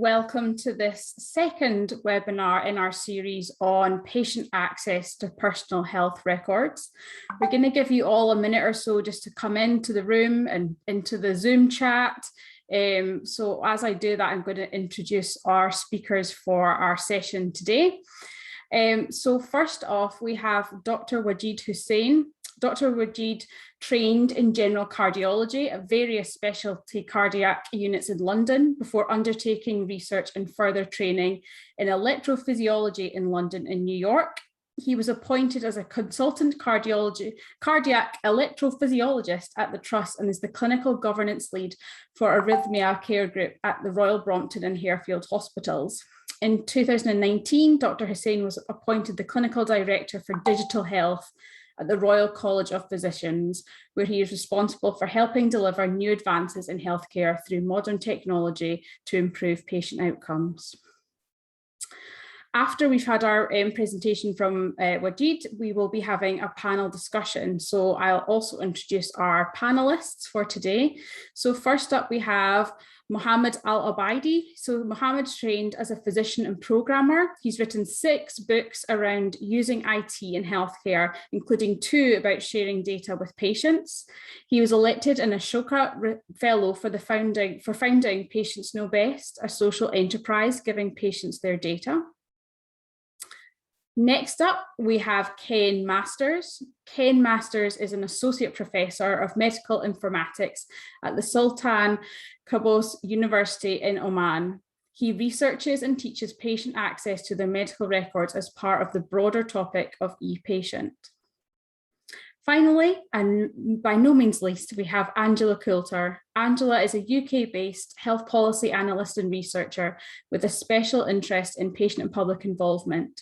Welcome to this second webinar in our series on patient access to personal health records. We're going to give you all a minute or so just to come into the room and into the Zoom chat. So as I do that, I'm going to introduce our speakers for our session today. So first off, we have Dr. Wajid Hussain. Dr. Wajid trained in general cardiology at various specialty cardiac units in London before undertaking research and further training in electrophysiology in London and New York. He was appointed as a consultant cardiac electrophysiologist at the Trust and is the clinical governance lead for arrhythmia care group at the Royal Brompton and Harefield Hospitals. In 2019, Dr. Hussain was appointed the clinical director for digital health at the Royal College of Physicians, where he is responsible for helping deliver new advances in healthcare through modern technology to improve patient outcomes. After we've had our presentation from Wajid, we will be having a panel discussion. So I'll also introduce our panelists for today. So first up, we have Mohammad Al-Ubaydli. So Mohammad's trained as a physician and programmer. He's written 6 books around using IT in healthcare, including 2 about sharing data with patients. He was elected an Ashoka Fellow for founding Patients Know Best, a social enterprise giving patients their data. Next up, we have Ken Masters. Ken Masters is an associate professor of medical informatics at the Sultan Qaboos University in Oman. He researches and teaches patient access to their medical records as part of the broader topic of e-patient. Finally, and by no means least, we have Angela Coulter. Angela is a UK-based health policy analyst and researcher with a special interest in patient and public involvement.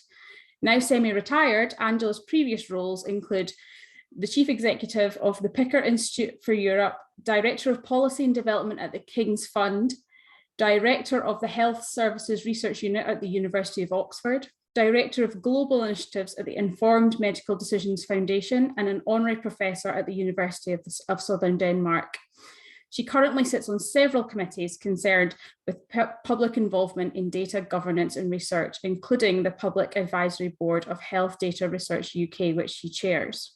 Now semi-retired, Angela's previous roles include the Chief Executive of the Picker Institute for Europe, Director of Policy and Development at the King's Fund, Director of the Health Services Research Unit at the University of Oxford, Director of Global Initiatives at the Informed Medical Decisions Foundation, and an Honorary Professor at the University of Southern Denmark. She currently sits on several committees concerned with public involvement in data governance and research, including the Public Advisory Board of Health Data Research UK, which she chairs.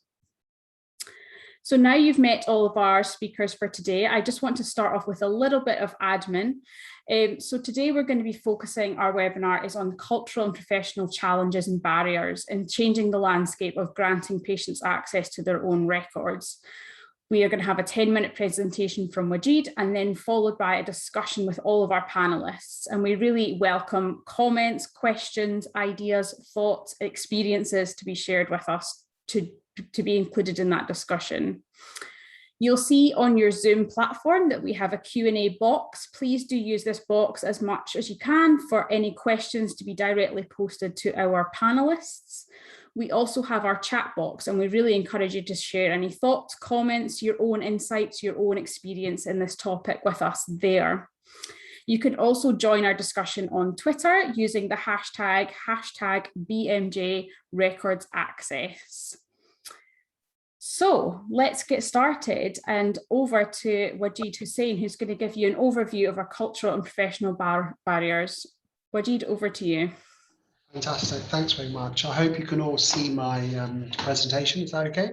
So now you've met all of our speakers for today, I just want to start off with a little bit of admin. So today we're going to be focusing, our webinar is on cultural and professional challenges and barriers in changing the landscape of granting patients access to their own records. We are going to have a 10-minute presentation from Wajid and then followed by a discussion with all of our panelists. And we really welcome comments, questions, ideas, thoughts, experiences to be shared with us to be included in that discussion. You'll see on your Zoom platform that we have a Q&A box. Please do use this box as much as you can for any questions to be directly posted to our panelists. We also have our chat box, and we really encourage you to share any thoughts, comments, your own insights, your own experience in this topic with us there. You can also join our discussion on Twitter using the hashtag BMJRecordsAccess. So let's get started and over to Wajid Hussain, who's going to give you an overview of our cultural and professional barriers. Wajid, over to you. Fantastic, thanks very much. I hope you can all see my presentation. Is that okay?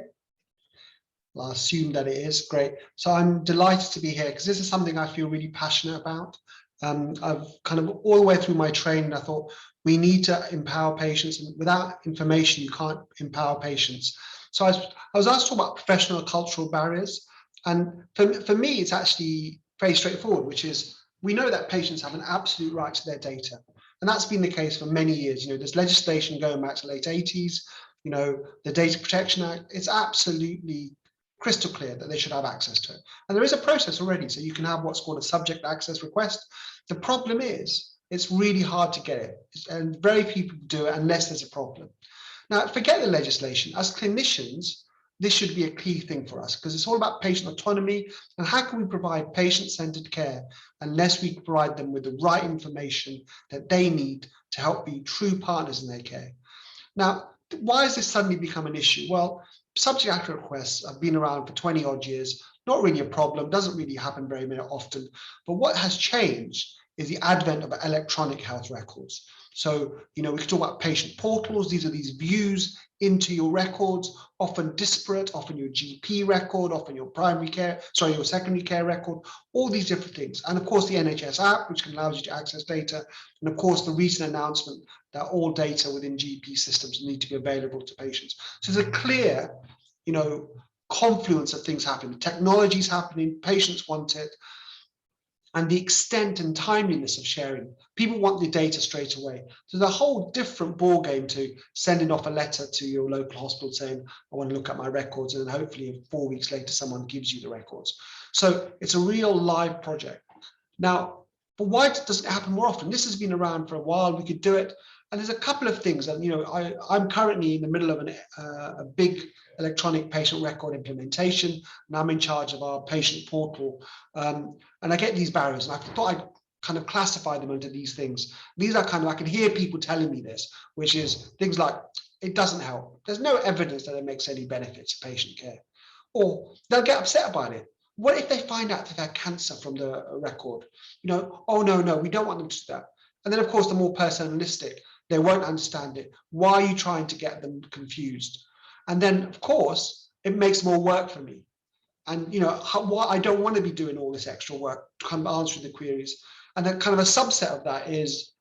I'll assume that it is. Great. So I'm delighted to be here because this is something I feel really passionate about. I've kind of all the way through my training, I thought we need to empower patients, and without information, you can't empower patients. So I was asked to talk about professional cultural barriers. And for me, it's actually very straightforward, which is we know that patients have an absolute right to their data. And that's been the case for many years. You know, there's legislation going back to the late 80s, you know, the Data Protection Act, it's absolutely crystal clear that they should have access to it. And there is a process already. So you can have what's called a subject access request. The problem is it's really hard to get it. And very few people do it unless there's a problem. Now, forget the legislation. As clinicians, this should be a key thing for us because it's all about patient autonomy and how can we provide patient-centered care unless we provide them with the right information that they need to help be true partners in their care. Now, why has this suddenly become an issue? Well, subject access requests have been around for 20 odd years, not really a problem, doesn't really happen very often. But what has changed is the advent of electronic health records. So, we can talk about patient portals. These are these views into your records, often disparate, often your GP record, often your your secondary care record, all these different things. And of course, the NHS app, which allows you to access data. And of course, the recent announcement that all data within GP systems need to be available to patients. So there's a clear, confluence of things happening. Technology's happening, patients want it, and the extent and timeliness of sharing. People want the data straight away. So there's a whole different ball game to sending off a letter to your local hospital saying, I want to look at my records, and then hopefully 4 weeks later, someone gives you the records. So it's a real live project. Now, but why doesn't it happen more often? This has been around for a while. We could do it. And there's a couple of things that, I'm currently in the middle of a big electronic patient record implementation, and I'm in charge of our patient portal. And I get these barriers, and I thought I'd kind of classify them into these things. These are I can hear people telling me this, which is things like, it doesn't help. There's no evidence that it makes any benefits to patient care. Or they'll get upset about it. What if they find out they've had cancer from the record? Oh, no, we don't want them to do that. And then, of course, the more personalistic, they won't understand it. Why are you trying to get them confused? And then, of course, it makes more work for me. And, I don't want to be doing all this extra work, kind of answering the queries. And then kind of a subset of that is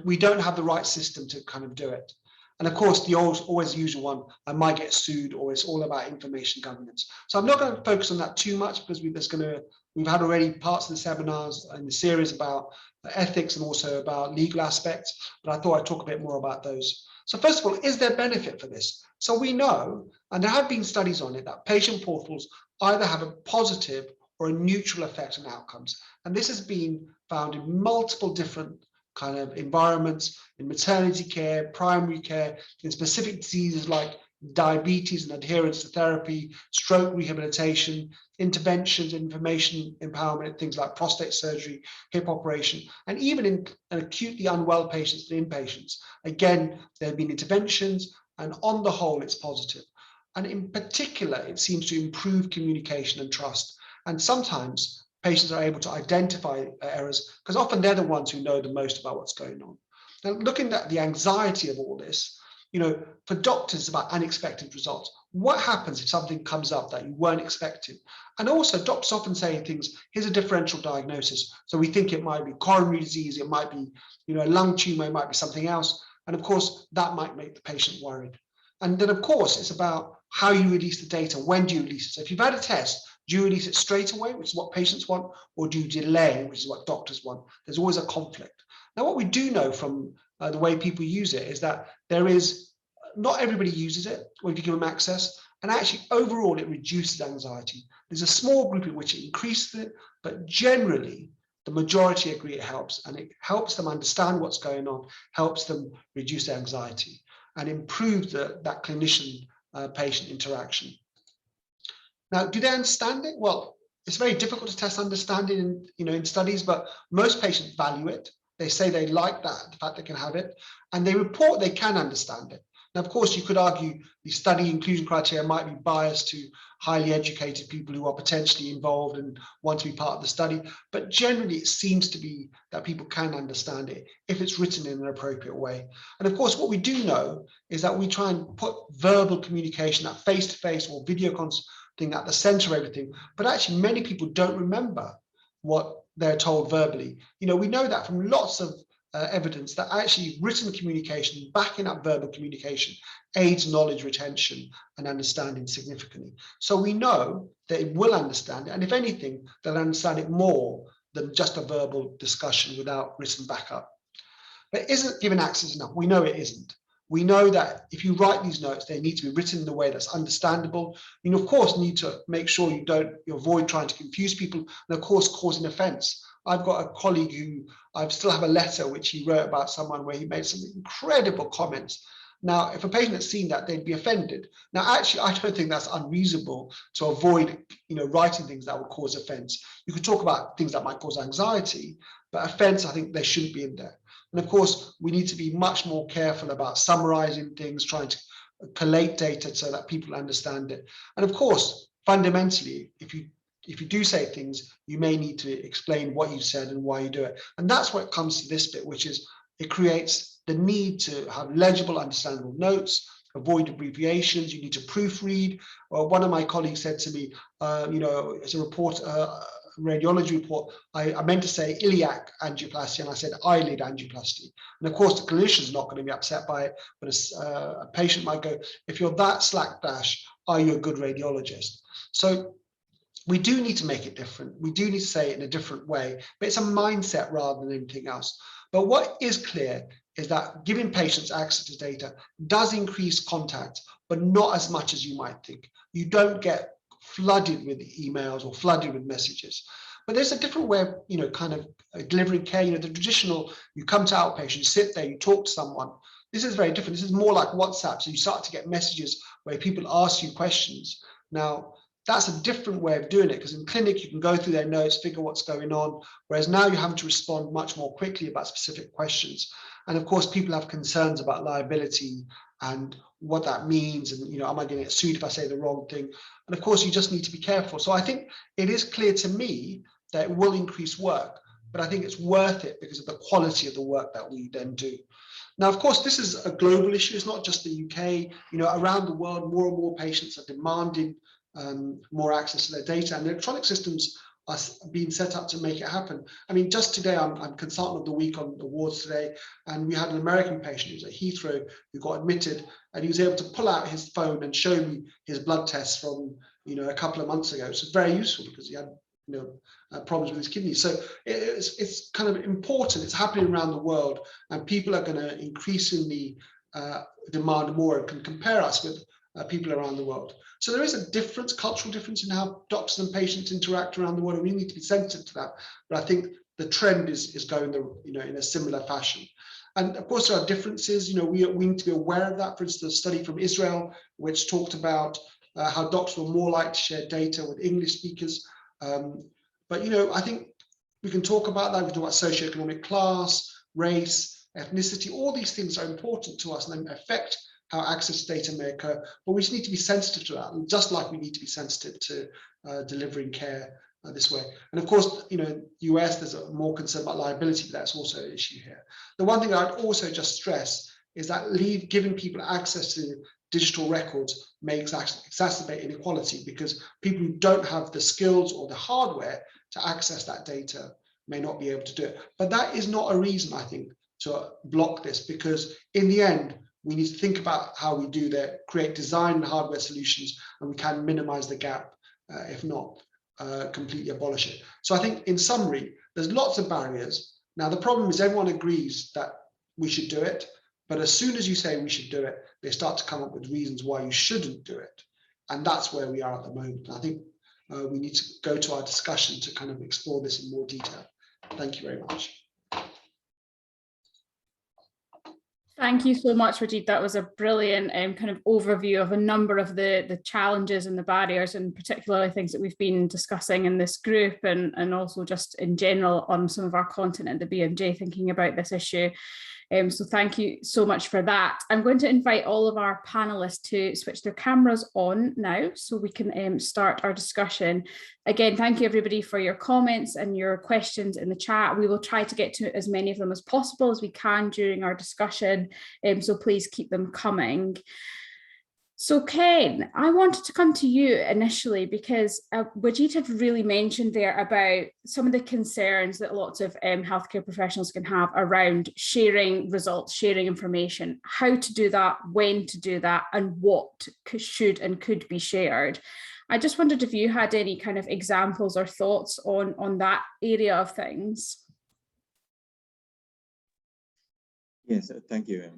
we don't have the right system to kind of do it. And of course, the always usual one, I might get sued, or it's all about information governance. So I'm not going to focus on that too much, because we've had already parts of the seminars in the series about ethics and also about legal aspects, but I thought I'd talk a bit more about those. So first of all, is there benefit for this? So we know, and there have been studies on it, that patient portals either have a positive or a neutral effect on outcomes. And this has been found in multiple different kind of environments, in maternity care, primary care, in specific diseases like diabetes and adherence to therapy, stroke rehabilitation, interventions, information empowerment, things like prostate surgery, hip operation, and even in acutely unwell patients and inpatients. Again, there have been interventions, and on the whole, it's positive. And in particular, it seems to improve communication and trust. And sometimes patients are able to identify errors, because often they're the ones who know the most about what's going on. Now, looking at the anxiety of all this, for doctors, it's about unexpected results. What happens if something comes up that you weren't expecting? And also, doctors often say things, here's a differential diagnosis. So we think it might be coronary disease, it might be, a lung tumor, it might be something else. And of course, that might make the patient worried. And then, of course, it's about how you release the data. When do you release it? So if you've had a test, do you release it straight away, which is what patients want, or do you delay, which is what doctors want? There's always a conflict. Now, what we do know from the way people use it is that not everybody uses it when you give them access, and actually overall it reduces anxiety. There's a small group in which it increases it, but generally the majority agree it helps, and it helps them understand what's going on, helps them reduce anxiety, and improve that clinician-patient interaction. Now, do they understand it? Well, it's very difficult to test understanding in studies, but most patients value it. They say they like that, the fact they can have it, and they report they can understand it. Now, of course, you could argue the study inclusion criteria might be biased to highly educated people who are potentially involved and want to be part of the study, but generally it seems to be that people can understand it if it's written in an appropriate way. And of course, what we do know is that we try and put verbal communication, that face-to-face or video thing at the center of everything, but actually many people don't remember what they're told verbally. We know that from lots of evidence that actually written communication, backing up verbal communication, aids knowledge retention and understanding significantly. So we know that it will understand it, and if anything, they'll understand it more than just a verbal discussion without written backup. But isn't given access enough? We know it isn't. We know that if you write these notes, they need to be written in a way that's understandable. You, of course, need to make sure you avoid trying to confuse people, and of course, causing offense. I've got a colleague who I still have a letter which he wrote about someone where he made some incredible comments. Now, if a patient had seen that, they'd be offended. Now, actually, I don't think that's unreasonable to avoid, writing things that would cause offense. You could talk about things that might cause anxiety, but offense, I think they shouldn't be in there. And of course, we need to be much more careful about summarizing things, trying to collate data so that people understand it. And of course, fundamentally, if if you do say things, you may need to explain what you said and why you do it. And that's what comes to this bit, which is it creates the need to have legible, understandable notes, avoid abbreviations, you need to proofread. One of my colleagues said to me, as a report, radiology report, I meant to say iliac angioplasty and I said eyelid angioplasty. And of course, the clinician is not going to be upset by it, but a patient might go, if you're that slapdash, are you a good radiologist? So we do need to make it different. We do need to say it in a different way, but it's a mindset rather than anything else. But what is clear is that giving patients access to data does increase contact, but not as much as you might think. You don't get flooded with emails or flooded with messages. But there's a different way of, kind of delivering care. The traditional, you come to outpatient, you sit there, you talk to someone. This is very different. This is more like WhatsApp. So you start to get messages where people ask you questions. Now, that's a different way of doing it, because in clinic, you can go through their notes, figure what's going on, whereas now you have to respond much more quickly about specific questions. And of course, people have concerns about liability and what that means, and am I going to get sued if I say the wrong thing? And of course, you just need to be careful. So I think it is clear to me that it will increase work, but I think it's worth it because of the quality of the work that we then do. Now, of course, this is a global issue. It's not just the UK. Around the world, more and more patients are demanding more access to their data, and electronic systems are being set up to make it happen. I mean, just today, I'm consultant of the week on awards today, and we had an American patient who was at Heathrow who got admitted, and he was able to pull out his phone and show me his blood tests from a couple of months ago. So very useful because he had problems with his kidneys. So it's kind of important. It's happening around the world, and people are going to increasingly demand more and can compare us with people around the world. So there is a difference, cultural difference in how doctors and patients interact around the world, and we need to be sensitive to that. But I think the trend is going in a similar fashion. And of course, there are differences. We need to be aware of that. For instance, a study from Israel, which talked about how doctors were more likely to share data with English speakers. But I think we can talk about that. We can talk about socioeconomic class, race, ethnicity. All these things are important to us and they affect how access to data may occur, but we just need to be sensitive to that, and just like we need to be sensitive to delivering care this way. And of course, US, there's a more concern about liability, but that's also an issue here. The one thing I'd also just stress is that giving people access to digital records may exacerbate inequality, because people who don't have the skills or the hardware to access that data may not be able to do it. But that is not a reason, I think, to block this, because in the end, we need to think about how we do that, create design and hardware solutions, and we can minimize the gap, if not completely abolish it. So I think in summary, there's lots of barriers. Now, the problem is everyone agrees that we should do it, but as soon as you say we should do it, they start to come up with reasons why you shouldn't do it. And that's where we are at the moment. I think we need to go to our discussion to kind of explore this in more detail. Thank you very much. Thank you so much, Wajid. That was a brilliant kind of overview of a number of the challenges and the barriers, and particularly things that we've been discussing in this group, and also just in general on some of our content at the BMJ thinking about this issue. So thank you so much for that. I'm going to invite all of our panelists to switch their cameras on now so we can start our discussion. Again, thank you everybody for your comments and your questions in the chat. We will try to get to as many of them as possible as we can during our discussion, so please keep them coming. So Ken, I wanted to come to you initially because Wajid had really mentioned there about some of the concerns that lots of healthcare professionals can have around sharing results, sharing information, how to do that, when to do that, and what should and could be shared. I just wondered if you had any kind of examples or thoughts on that area of things. Yes, thank you.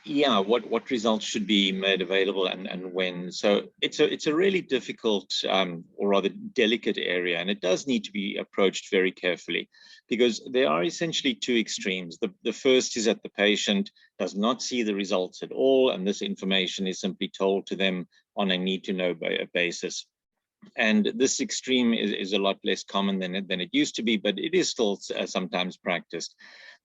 Yeah, what results should be made available and when. So it's a really difficult or rather delicate area, and it does need to be approached very carefully, because there are essentially two extremes. The first is that the patient does not see the results at all, and this information is simply told to them on a need-to-know basis. And this extreme is a lot less common than it used to be, but it is still sometimes practiced.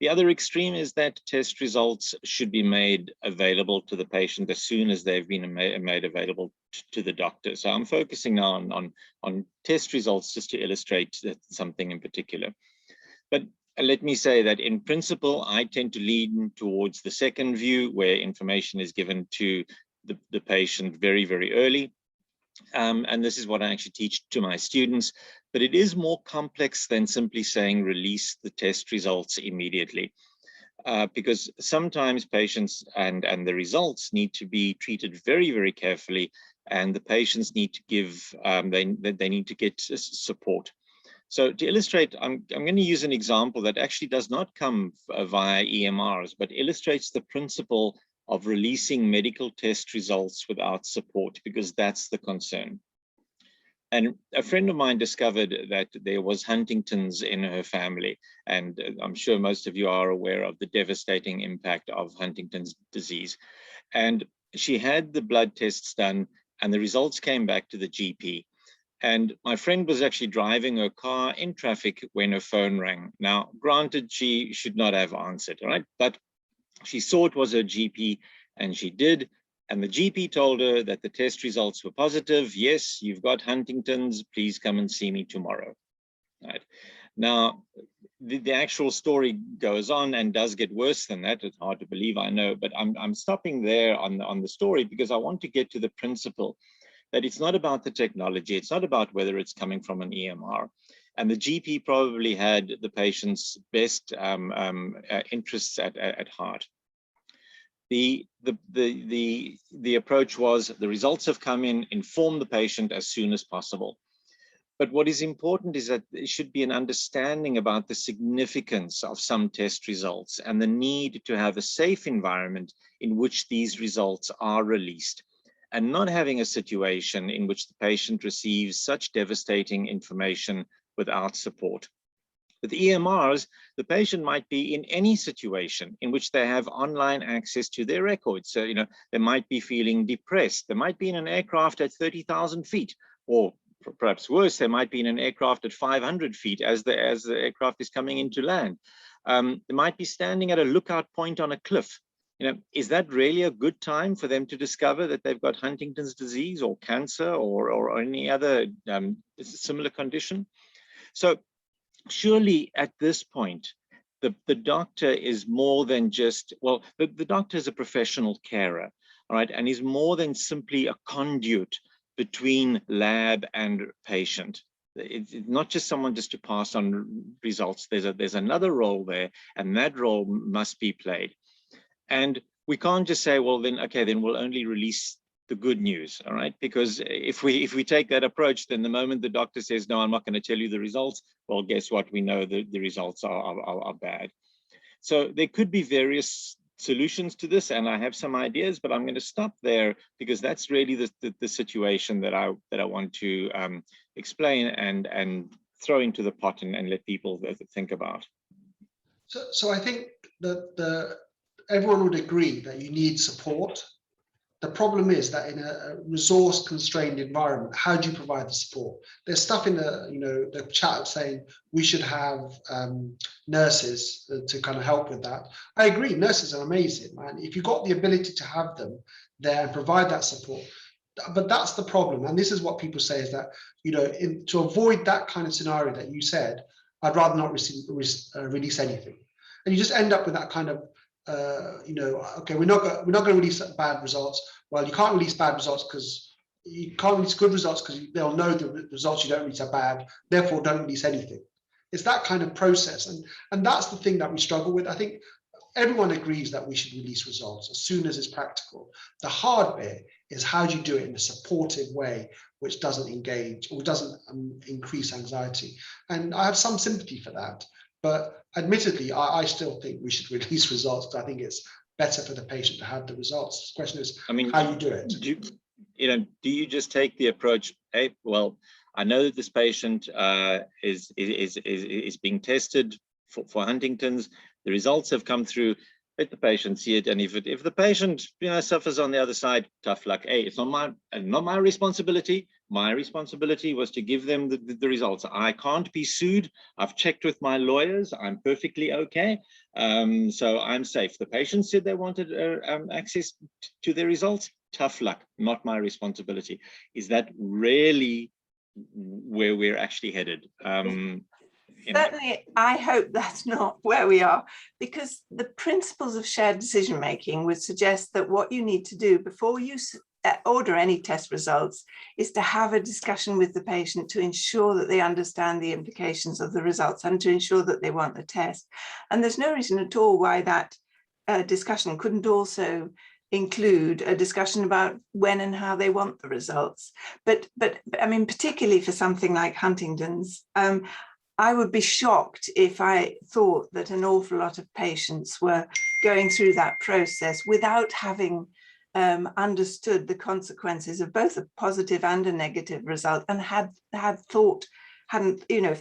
The other extreme is that test results should be made available to the patient as soon as they've been made available to the doctor. So I'm focusing now on test results just to illustrate something in particular. But let me say that in principle, I tend to lean towards the second view, where information is given to the patient very, very early. And this is what I actually teach to my students, but it is more complex than simply saying release the test results immediately. Because sometimes patients and the results need to be treated very, very carefully, and the patients need to give, they need to get support. So to illustrate, I'm going to use an example that actually does not come via EMRs, but illustrates the principle of releasing medical test results without support, because that's the concern. And a friend of mine discovered that there was Huntington's in her family. And I'm sure most of you are aware of the devastating impact of Huntington's disease. And she had the blood tests done, and the results came back to the GP. And my friend was actually driving her car in traffic when her phone rang. Now, granted, she should not have answered, right? But she saw it was her GP, and she did. And the GP told her that the test results were positive. Yes, you've got Huntington's. Please come and see me tomorrow. Right. Now, the actual story goes on and does get worse than that. It's hard to believe, I know, but I'm stopping there on the story because I want to get to the principle that it's not about the technology. It's not about whether it's coming from an EMR. And the GP probably had the patient's best interests at heart. The approach was the results have come in, inform the patient as soon as possible. But what is important is that there should be an understanding about the significance of some test results and the need to have a safe environment in which these results are released, and not having a situation in which the patient receives such devastating information without support. With EMRs, the patient might be in any situation in which they have online access to their records. So, you know, they might be feeling depressed. They might be in an aircraft at 30,000 feet, or perhaps worse, they might be in an aircraft at 500 feet as the aircraft is coming into land. They might be standing at a lookout point on a cliff. You know, is that really a good time for them to discover that they've got Huntington's disease or cancer or any other similar condition? So surely at this point, the doctor is more than just, well, the doctor is a professional carer, all right, and is more than simply a conduit between lab and patient. It's not just someone just to pass on results. There's another role there, and that role must be played. And we can't just say, well, then, okay, then we'll only release the good news, all right? Because if we take that approach, then the moment the doctor says, no, I'm not going to tell you the results, well, guess what? We know the results are bad. So there could be various solutions to this, and I have some ideas, but I'm going to stop there because that's really the situation that I want to explain and throw into the pot and let people think about. So I think that everyone would agree that you need support. The problem is that in a resource-constrained environment, how do you provide the support? There's stuff in the chat saying we should have nurses to kind of help with that. I agree, nurses are amazing, man. If you've got the ability to have them there and provide that support, but that's the problem. And this is what people say is that, to avoid that kind of scenario that you said, I'd rather not release anything. And you just end up with that kind of, okay, we're not going to release bad results. Well, you can't release bad results because you can't release good results because they'll know the results you don't release are bad. Therefore, don't release anything. It's that kind of process, and that's the thing that we struggle with. I think everyone agrees that we should release results as soon as it's practical. The hard bit is how do you do it in a supportive way, which doesn't engage or doesn't increase anxiety. And I have some sympathy for that. But admittedly, I still think we should release results because I think it's better for the patient to have the results. The question is, how you do it. Do you just take the approach, hey, well, I know that this patient is being tested for Huntington's. The results have come through. Let the patient see it, and if the patient suffers on the other side, tough luck. Hey, it's not my responsibility. My responsibility was to give them the results. I can't be sued. I've checked with my lawyers. I'm perfectly okay. So I'm safe. The patient said they wanted access to their results. tough luck, not my responsibility. Is that really where we're actually headed? Certainly, I hope that's not where we are, because the principles of shared decision making would suggest that what you need to do before you order any test results is to have a discussion with the patient to ensure that they understand the implications of the results and to ensure that they want the test. And there's no reason at all why that discussion couldn't also include a discussion about when and how they want the results. But I mean, particularly for something like Huntington's, I would be shocked if I thought that an awful lot of patients were going through that process without having understood the consequences of both a positive and a negative result, and if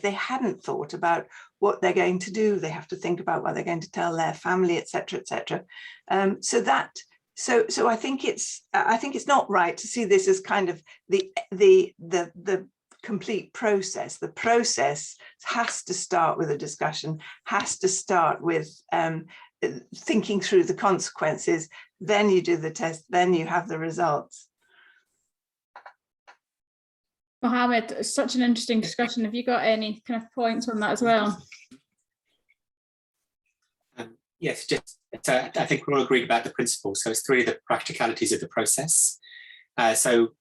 they hadn't thought about what they're going to do, they have to think about what they're going to tell their family, etc., etc. So I think it's not right to see this as kind of the complete process. The process has to start with a discussion, has to start with thinking through the consequences. Then you do the test, then you have the results. Mohammad, such an interesting discussion. Have you got any kind of points on that as well? Yes, I think we're all agreed about the principles. So it's really the practicalities of the process. The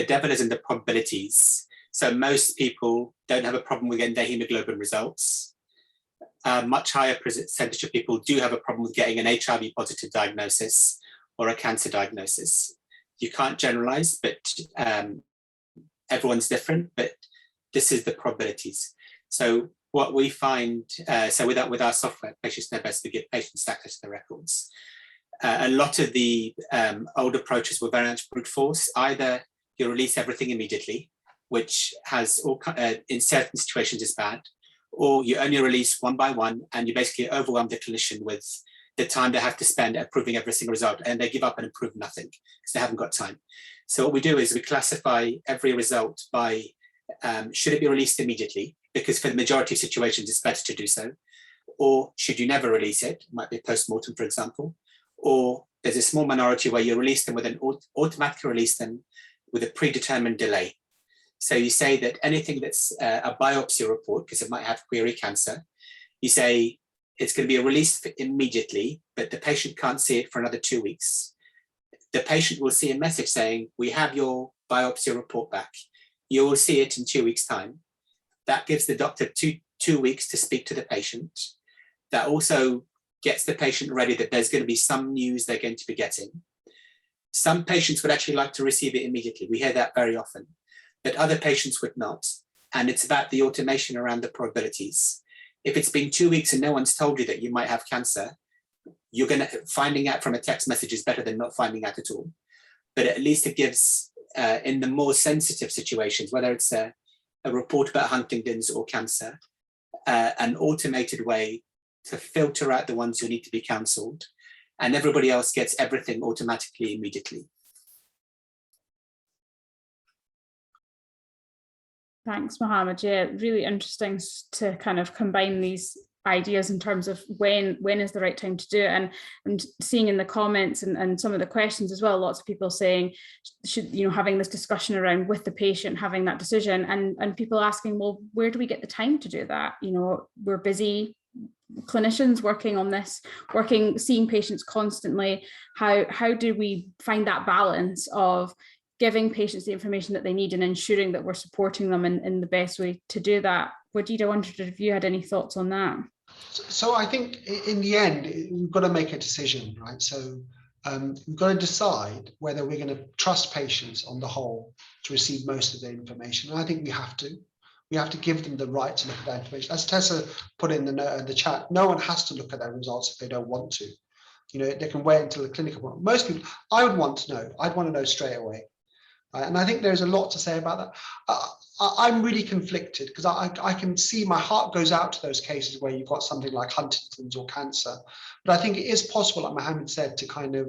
devil is in the probabilities. So most people don't have a problem with getting their hemoglobin results. Much higher percentage of people do have a problem with getting an HIV positive diagnosis or a cancer diagnosis. You can't generalize, but everyone's different, but this is the probabilities. So what we find, with our software, patients know best, we give patients access to the records. A lot of the old approaches were very much brute force. Either you release everything immediately, which has in certain situations is bad, or you only release one by one and you basically overwhelm the clinician with the time they have to spend approving every single result, and they give up and approve nothing because they haven't got time. So what we do is we classify every result by should it be released immediately, because for the majority of situations it's better to do so, or should you never release it? It might be post-mortem, for example, or there's a small minority where you release them with automatically release them with a predetermined delay. So you say that anything that's a biopsy report, because it might have query cancer, you say it's going to be released immediately, but the patient can't see it for another 2 weeks. The patient will see a message saying, we have your biopsy report back. You will see it in 2 weeks' time. That gives the doctor two weeks to speak to the patient. That also gets the patient ready that there's going to be some news they're going to be getting. Some patients would actually like to receive it immediately. We hear that very often, but other patients would not. And it's about the automation around the probabilities. If it's been 2 weeks and no one's told you that you might have cancer, you're going to finding out from a text message is better than not finding out at all. But at least it gives, in the more sensitive situations, whether it's a report about Huntington's or cancer, an automated way to filter out the ones who need to be cancelled, and everybody else gets everything automatically immediately. Thanks, Mohammad. Yeah, really interesting to kind of combine these ideas in terms of when is the right time to do it, and seeing in the comments and some of the questions as well, lots of people saying, should, having this discussion around with the patient, having that decision, and people asking, well, where do we get the time to do that? We're busy clinicians working on this, seeing patients constantly. How do we find that balance of giving patients the information that they need and ensuring that we're supporting them in the best way to do that? Wajid, I wondered if you had any thoughts on that. So I think in the end, we've got to make a decision, right? So we've got to decide whether we're going to trust patients on the whole to receive most of their information. And I think we have to. We have to give them the right to look at that information. As Tessa put in the chat, no one has to look at their results if they don't want to. They can wait until the clinical one. Most people, I would want to know. I'd want to know straight away. Right? And I think there's a lot to say about that. I'm really conflicted because I can see my heart goes out to those cases where you've got something like Huntington's or cancer. But I think it is possible, like Mohammad said, to kind of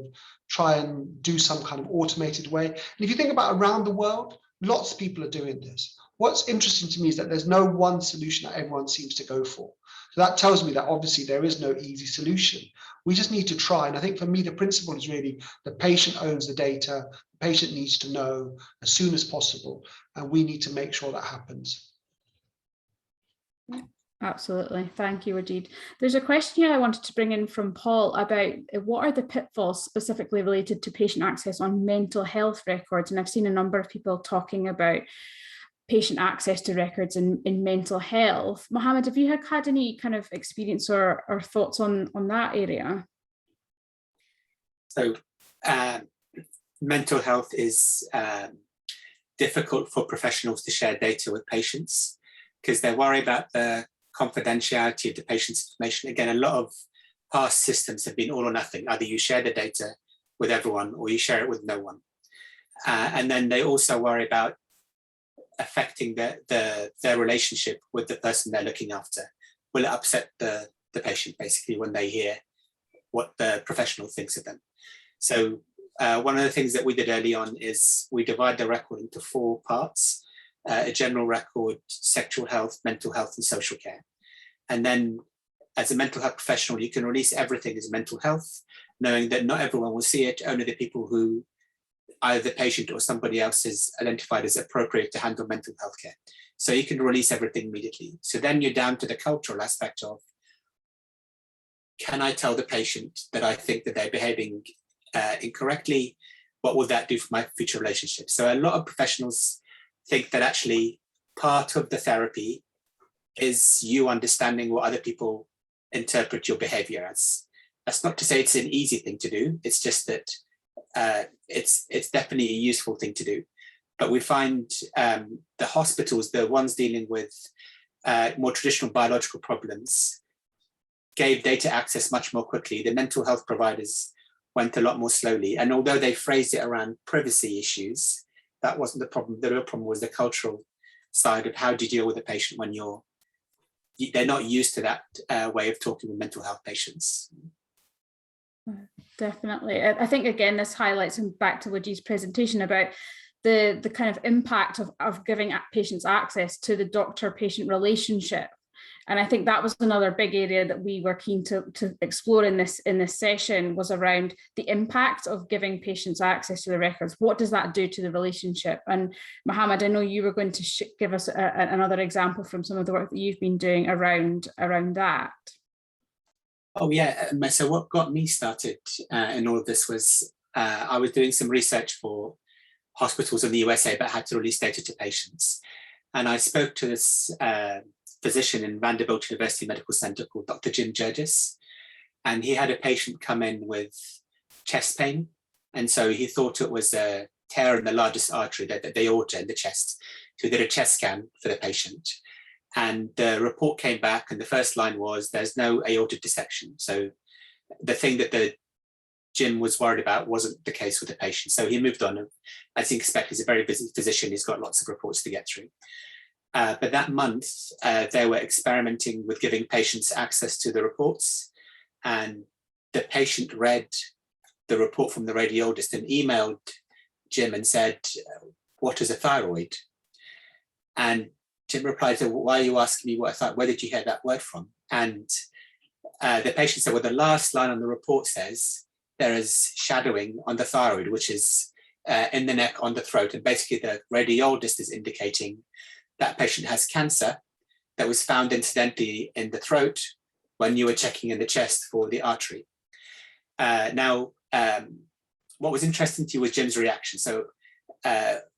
try and do some kind of automated way. And if you think about around the world, lots of people are doing this. What's interesting to me is that there's no one solution that everyone seems to go for. So that tells me that obviously there is no easy solution. We just need to try. And I think for me, the principle is really the patient owns the data. The patient needs to know as soon as possible, and we need to make sure that happens. Absolutely. Thank you, Wajid. There's a question here I wanted to bring in from Paul about what are the pitfalls specifically related to patient access on mental health records? And I've seen a number of people talking about patient access to records in mental health. Mohammad, have you had any kind of experience or thoughts on that area? So mental health is difficult for professionals to share data with patients because they're worried about the confidentiality of the patient's information. Again, a lot of past systems have been all or nothing. Either you share the data with everyone or you share it with no one. And then they also worry about affecting their relationship with the person they're looking after. Will it upset the patient basically when they hear what the professional thinks of them? So one of the things that we did early on is we divide the record into 4 parts. A general record, sexual health, mental health, and social care. And then as a mental health professional, you can release everything as mental health, knowing that not everyone will see it, only the people who either the patient or somebody else is identified as appropriate to handle mental health care. So you can release everything immediately. So then you're down to the cultural aspect of, can I tell the patient that I think that they're behaving incorrectly? What will that do for my future relationship? So a lot of professionals think that actually part of the therapy is you understanding what other people interpret your behavior as. That's not to say it's an easy thing to do. It's just that it's definitely a useful thing to do. But we find the hospitals, the ones dealing with more traditional biological problems, gave data access much more quickly. The mental health providers went a lot more slowly. And although they phrased it around privacy issues, that wasn't the problem. The real problem was the cultural side of how do you deal with a patient when they're not used to that way of talking with mental health patients. Definitely. I think, again, this highlights, and back to Wajid's presentation about the kind of impact of giving patients access to the doctor-patient relationship. And I think that was another big area that we were keen to explore in this session, was around the impact of giving patients access to the records. What does that do to the relationship? And Mohammad, I know you were going to give us another example from some of the work that you've been doing around that. Oh yeah, so what got me started in all of this was I was doing some research for hospitals in the USA, but had to release data to patients. And I spoke to this physician in Vanderbilt University Medical Center called Dr. Jim Jurgis. And he had a patient come in with chest pain. And so he thought it was a tear in the largest artery, the aorta in the chest. So he did a chest scan for the patient. And the report came back, and the first line was, there's no aortic dissection. So the thing that Jim was worried about wasn't the case with the patient. So he moved on. As you expect, he's a very busy physician. He's got lots of reports to get through. But that month, they were experimenting with giving patients access to the reports. And the patient read the report from the radiologist and emailed Jim and said, what is a thyroid? And Jim replied, why are you asking me what I thought? Where did you hear that word from? And the patient said, well, the last line on the report says there is shadowing on the thyroid, which is in the neck, on the throat. And basically the radiologist is indicating that patient has cancer that was found incidentally in the throat when you were checking in the chest for the artery. Now, what was interesting to you was Jim's reaction. So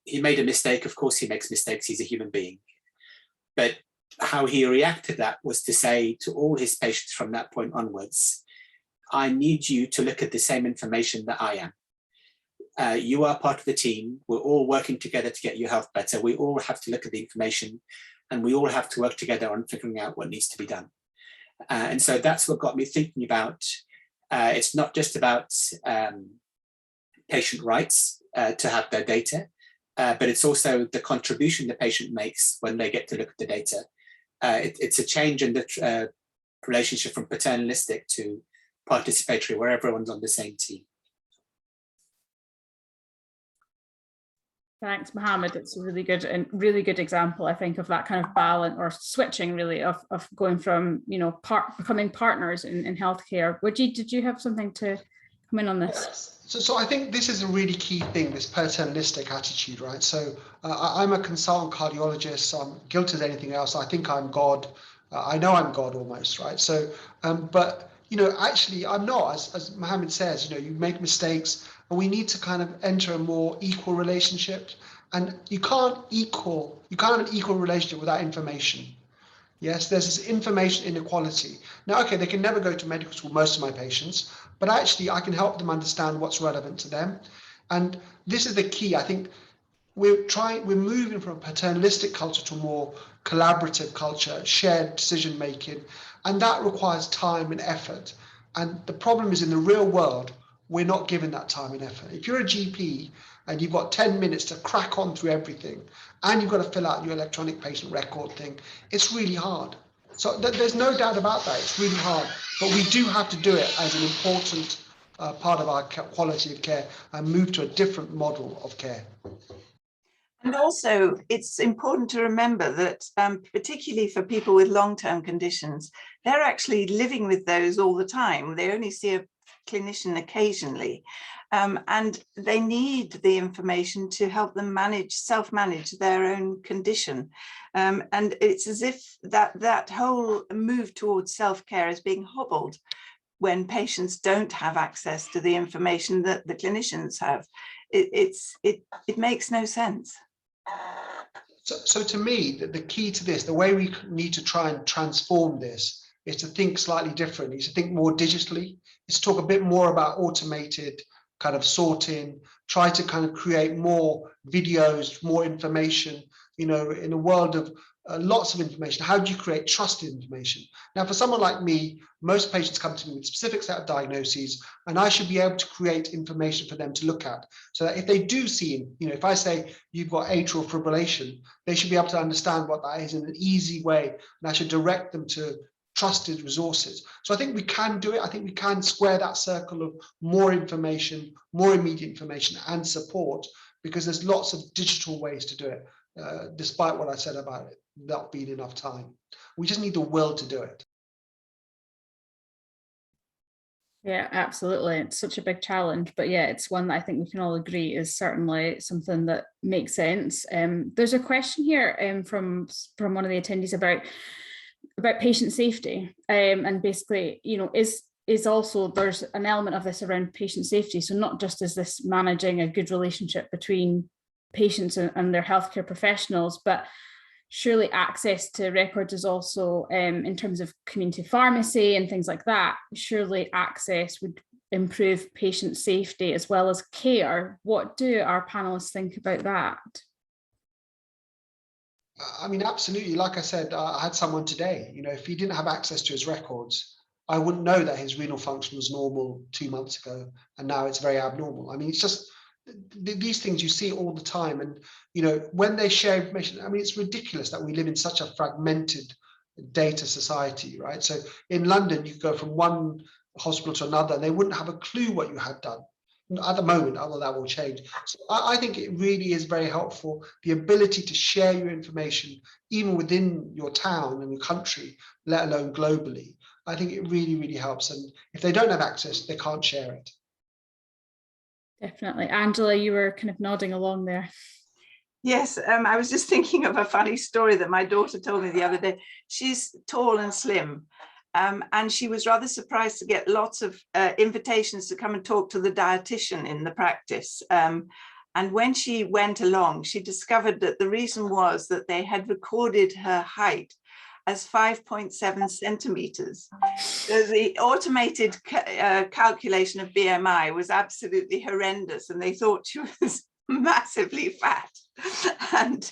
he made a mistake. Of course, he makes mistakes. He's a human being. But how he reacted to that was to say to all his patients from that point onwards, I need you to look at the same information that I am. You are part of the team. We're all working together to get your health better. We all have to look at the information, and we all have to work together on figuring out what needs to be done. And so that's what got me thinking about, it's not just about patient rights to have their data, but it's also the contribution the patient makes when they get to look at the data. It's a change in the relationship from paternalistic to participatory, where everyone's on the same team. Thanks, Mohammed. It's a really good example, I think, of that kind of balance or switching really of going from, you know, becoming partners in healthcare. Wajid, did you have something to come in on this? So I think this is a really key thing, this paternalistic attitude, right? So I'm a consultant cardiologist, so I'm guilty as anything else. I think I'm God. I know I'm God almost, right? So, but, you know, actually I'm not, as Mohammed says, you know, you make mistakes and we need to kind of enter a more equal relationship. And you can't have an equal relationship without information. Yes, there's this information inequality. Now, okay, they can never go to medical school, most of my patients, but actually I can help them understand what's relevant to them. And this is the key. I think we're moving from a paternalistic culture to a more collaborative culture, shared decision making, and that requires time and effort. And the problem is, in the real world, we're not given that time and effort. If you're a GP and you've got 10 minutes to crack on through everything, and you've got to fill out your electronic patient record thing, it's really hard. So there's no doubt about that. It's really hard, but we do have to do it as an important part of our quality of care and move to a different model of care. And also, it's important to remember that, particularly for people with long-term conditions, they're actually living with those all the time. They only see a clinician occasionally, and they need the information to help them self-manage their own condition. And it's as if that whole move towards self-care is being hobbled when patients don't have access to the information that the clinicians have. It makes no sense. So to me, the key to this, the way we need to try and transform this, is to think slightly differently, to think more digitally, is to talk a bit more about automated kind of sorting, try to kind of create more videos, more information, you know, in a world of lots of information. How do you create trusted information? Now, for someone like me, most patients come to me with a specific set of diagnoses, and I should be able to create information for them to look at, so that if they do see, you know, if I say you've got atrial fibrillation, they should be able to understand what that is in an easy way, and I should direct them to trusted resources. So I think we can do it. I think we can square that circle of more information, more immediate information and support, because there's lots of digital ways to do it, despite what I said about it not being enough time. We just need the will to do it. Yeah, absolutely. It's such a big challenge, but yeah, it's one that I think we can all agree is certainly something that makes sense. There's a question here from one of the attendees about patient safety, and basically, you know, is also, there's an element of this around patient safety. So not just is this managing a good relationship between patients and their healthcare professionals, but surely access to records is also, in terms of community pharmacy and things like that, surely access would improve patient safety as well as care. What do our panelists think about that? I mean, absolutely. Like I said, I had someone today, you know, if he didn't have access to his records, I wouldn't know that his renal function was normal 2 months ago, and now it's very abnormal. I mean, it's just these things you see all the time. And, you know, when they share information, I mean, it's ridiculous that we live in such a fragmented data society, right? So in London, you go from one hospital to another, and they wouldn't have a clue what you had done. At the moment, although that will change. So I think it really is very helpful, the ability to share your information, even within your town and your country, let alone globally. I think it really, really helps. And if they don't have access, they can't share it. Definitely. Angela, you were kind of nodding along there. Yes, I was just thinking of a funny story that my daughter told me the other day. She's tall and slim. And she was rather surprised to get lots of invitations to come and talk to the dietitian in the practice. And when she went along, she discovered that the reason was that they had recorded her height as 5.7 centimeters. So the automated calculation of BMI was absolutely horrendous, and they thought she was massively fat, and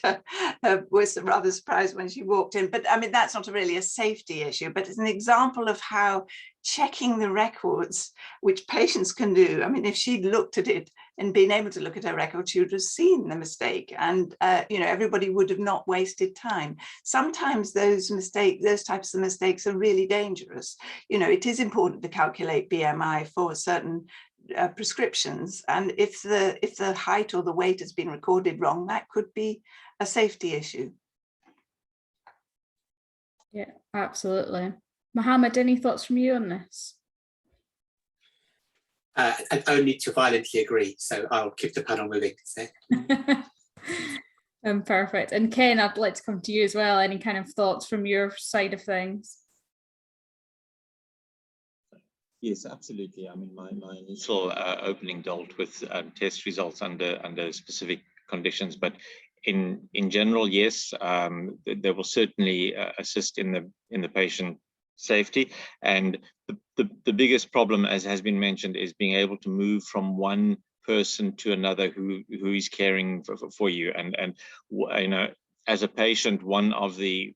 was rather surprised when she walked in. But I mean, that's not really a safety issue, but it's an example of how checking the records, which patients can do. I mean, if she'd looked at it and been able to look at her record, she would have seen the mistake, and you know, everybody would have not wasted time. Sometimes those types of mistakes are really dangerous. You know, it is important to calculate BMI for certain prescriptions, and if the height or the weight has been recorded wrong, that could be a safety issue. Yeah, absolutely. Mohammad, any thoughts from you on this? And only to violently agree, so I'll keep the panel moving. So. Perfect. And Ken, I'd like to come to you as well. Any kind of thoughts from your side of things? Yes, absolutely. I mean, my initial opening dealt with test results under specific conditions, but in general, yes, they will certainly assist in the patient safety. And the biggest problem, as has been mentioned, is being able to move from one person to another who is caring for you. And you know, as a patient, one of the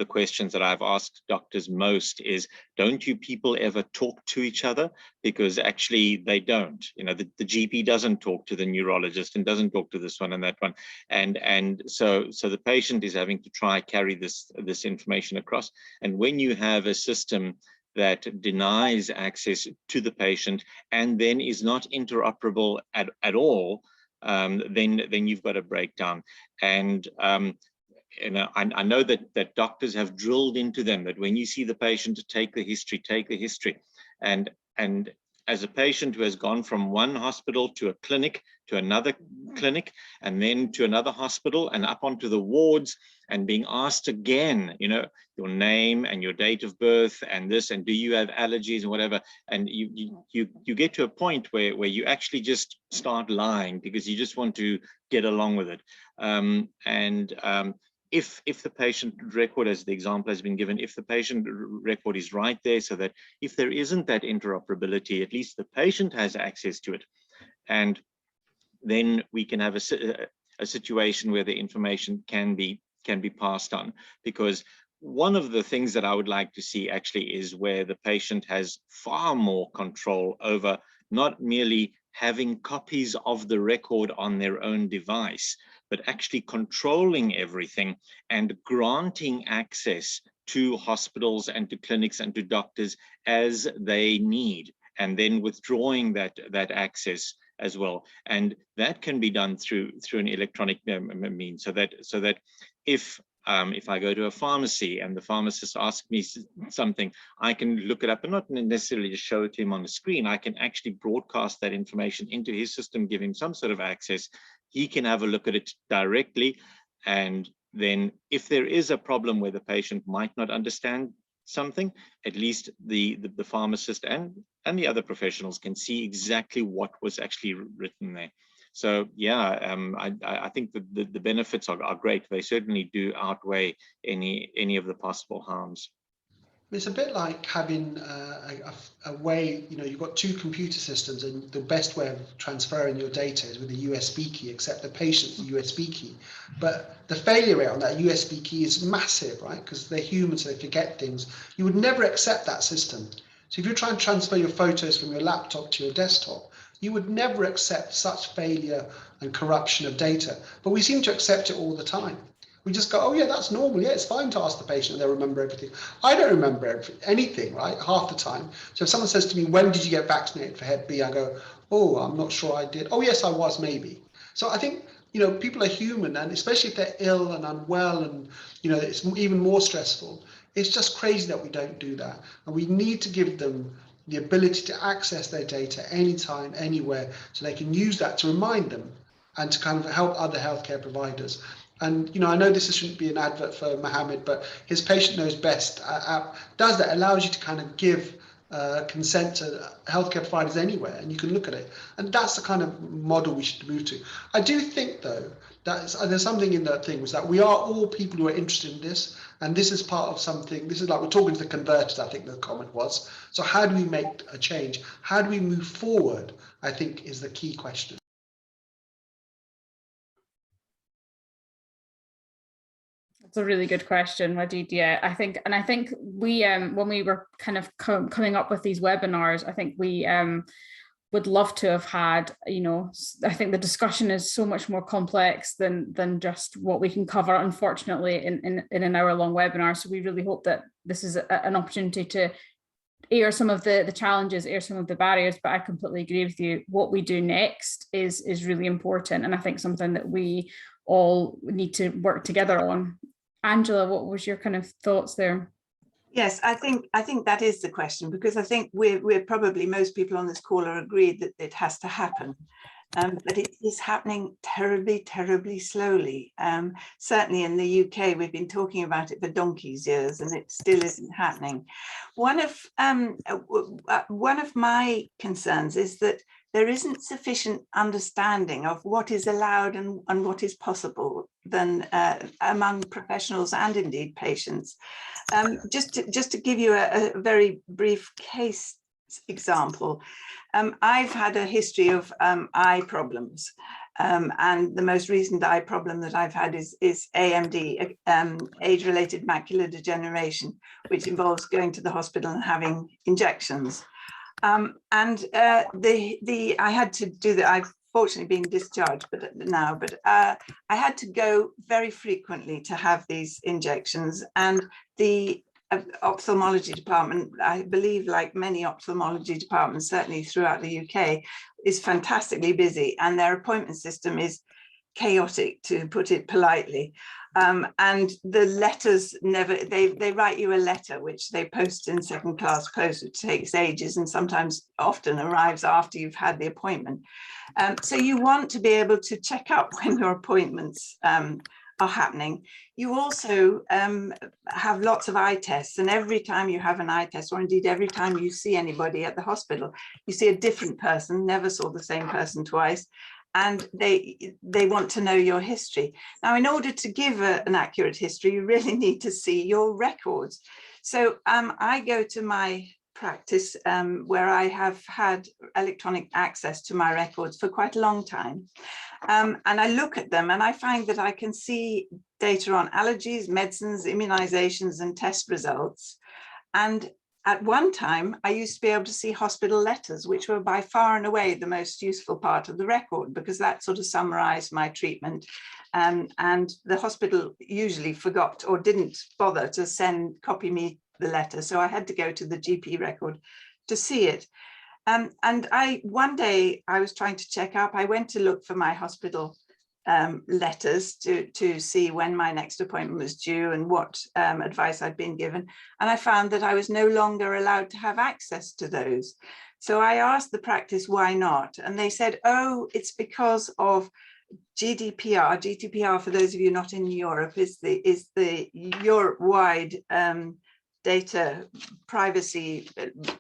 questions that I've asked doctors most is, don't you people ever talk to each other? Because actually they don't. You know, the GP doesn't talk to the neurologist and doesn't talk to this one and that one. And so the patient is having to try carry this information across. And when you have a system that denies access to the patient and then is not interoperable at all, then you've got a breakdown. And you know, I know that doctors have drilled into them that when you see the patient, take the history. And as a patient who has gone from one hospital to a clinic, to another clinic, and then to another hospital and up onto the wards, and being asked again, you know, your name and your date of birth and this, and do you have allergies and whatever, and you get to a point where you actually just start lying because you just want to get along with it. If the patient record, as the example has been given, if the patient record is right there, so that if there isn't that interoperability, at least the patient has access to it. And then we can have a situation where the information can be passed on. Because one of the things that I would like to see actually is where the patient has far more control over not merely having copies of the record on their own device, but actually controlling everything and granting access to hospitals and to clinics and to doctors as they need, and then withdrawing that access as well. And that can be done through an electronic means, so that if I go to a pharmacy and the pharmacist asks me something, I can look it up and not necessarily just show it to him on the screen. I can actually broadcast that information into his system, give him some sort of access. He can have a look at it directly. And then if there is a problem where the patient might not understand something, at least the pharmacist and the other professionals can see exactly what was actually written there. So yeah, I think the benefits are great. They certainly do outweigh any of the possible harms. It's a bit like having a way, you know, you've got two computer systems, and the best way of transferring your data is with a USB key, except the patient's USB key. But the failure rate on that USB key is massive, right? Because they're human, so they forget things. You would never accept that system. So if you're trying to transfer your photos from your laptop to your desktop, you would never accept such failure and corruption of data. But we seem to accept it all the time. We just go, oh yeah, that's normal. Yeah, it's fine to ask the patient and they'll remember everything. I don't remember anything, right? Half the time. So if someone says to me, when did you get vaccinated for Hep B? I go, oh, I'm not sure I did. Oh yes, I was, maybe. So I think, you know, people are human, and especially if they're ill and unwell, and, you know, it's even more stressful. It's just crazy that we don't do that. And we need to give them the ability to access their data anytime, anywhere, so they can use that to remind them and to kind of help other healthcare providers. And, you know, I know this shouldn't be an advert for Mohammed, but his Patient Knows Best app does that, allows you to kind of give consent to healthcare providers anywhere, and you can look at it. And that's the kind of model we should move to. I do think, though, that there's something in that thing, was that we are all people who are interested in this, and this is part of something. This is like we're talking to the converters, I think the comment was. So how do we make a change? How do we move forward, I think, is the key question. It's a really good question, Wajid. Yeah, I think we when we were kind of coming up with these webinars, I think we would love to have had, you know, I think the discussion is so much more complex than just what we can cover, unfortunately, in an hour-long webinar. So we really hope that this is an opportunity to air some of the challenges, air some of the barriers, but I completely agree with you. What we do next is really important, and I think something that we all need to work together on. Angela, what was your kind of thoughts there? Yes, I think that is the question, because I think we're probably, most people on this call are agreed that it has to happen. But it is happening terribly, terribly slowly. Certainly in the UK, we've been talking about it for donkey's years, and it still isn't happening. One of my concerns is that there isn't sufficient understanding of what is allowed and what is possible among professionals and indeed patients. Just to give you a very brief case example, I've had a history of eye problems, and the most recent eye problem that I've had is AMD, age-related macular degeneration, which involves going to the hospital and having injections. I had to do that. I've fortunately been discharged now, but I had to go very frequently to have these injections, and the ophthalmology department, I believe, like many ophthalmology departments, certainly throughout the UK, is fantastically busy, and their appointment system is chaotic, to put it politely. And the letters never, they write you a letter which they post in second class post, which takes ages and sometimes often arrives after you've had the appointment. So you want to be able to check up when your appointments are happening. You also have lots of eye tests, and every time you have an eye test, or indeed every time you see anybody at the hospital, you see a different person, never saw the same person twice, and they want to know your history. Now, in order to give an accurate history, you really need to see your records. So I go to my practice where I have had electronic access to my records for quite a long time. And I look at them and I find that I can see data on allergies, medicines, immunizations, and test results. And at one time, I used to be able to see hospital letters, which were by far and away the most useful part of the record, because that sort of summarized my treatment. And the hospital usually forgot or didn't bother to copy me the letter. So I had to go to the GP record to see it. And one day I was trying to check up. I went to look for my hospital letters to see when my next appointment was due and what advice I'd been given. And I found that I was no longer allowed to have access to those. So I asked the practice why not, and they said, oh, it's because of GDPR. GDPR, for those of you not in Europe, is the Europe-wide data privacy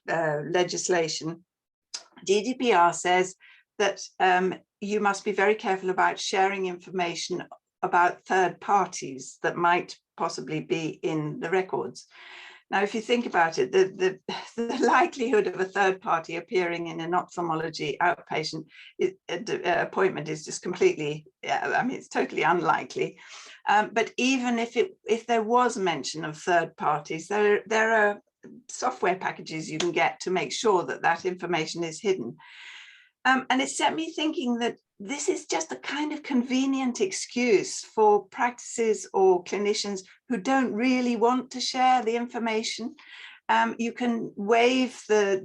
legislation. GDPR says that you must be very careful about sharing information about third parties that might possibly be in the records. Now, if you think about it, the likelihood of a third party appearing in an ophthalmology outpatient appointment is just completely, I mean, it's totally unlikely. But even if there was mention of third parties, there are software packages you can get to make sure that that information is hidden. And it set me thinking that this is just a kind of convenient excuse for practices or clinicians who don't really want to share the information. You can waive the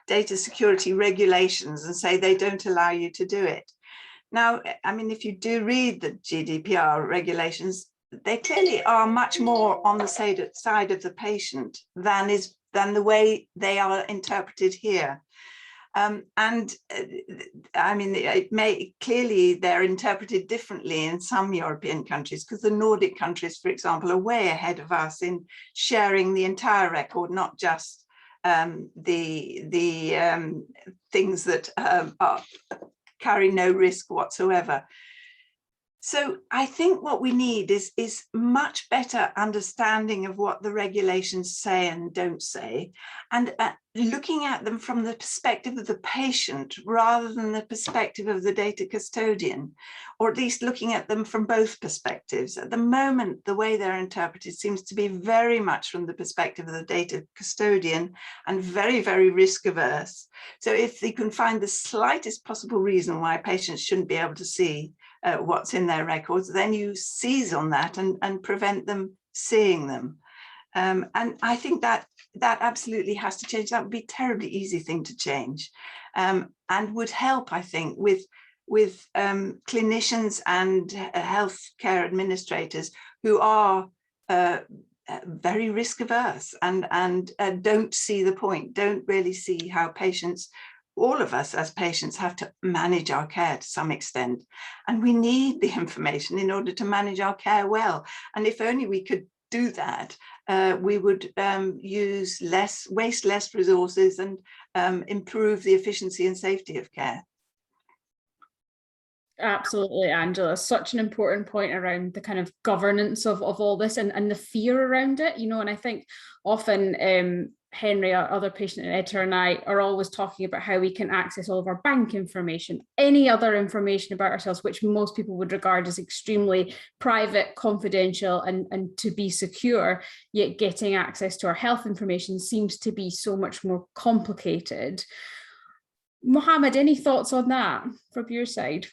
data security regulations and say they don't allow you to do it. Now, I mean, if you do read the GDPR regulations, they clearly are much more on the side of the patient than the way they are interpreted here. I mean, clearly they're interpreted differently in some European countries, because the Nordic countries, for example, are way ahead of us in sharing the entire record, not just the things that carry no risk whatsoever. So I think what we need is much better understanding of what the regulations say and don't say, and looking at them from the perspective of the patient rather than the perspective of the data custodian, or at least looking at them from both perspectives. At the moment, the way they're interpreted seems to be very much from the perspective of the data custodian and very, very risk averse. So if you can find the slightest possible reason why patients shouldn't be able to see what's in their records, then you seize on that and prevent them seeing them. And I think that absolutely has to change. That would be a terribly easy thing to change, and would help, I think, with clinicians and healthcare administrators who are very risk averse and don't see the point, don't really see how patients, all of us as patients, have to manage our care to some extent. And we need the information in order to manage our care well. And if only we could do that, we would waste less resources and improve the efficiency and safety of care. Absolutely, Angela. Such an important point around the kind of governance of all this and the fear around it, you know. And I think often Henry, our other patient editor, and I are always talking about how we can access all of our bank information, any other information about ourselves, which most people would regard as extremely private, confidential, and to be secure, yet getting access to our health information seems to be so much more complicated. Mohammad, any thoughts on that from your side?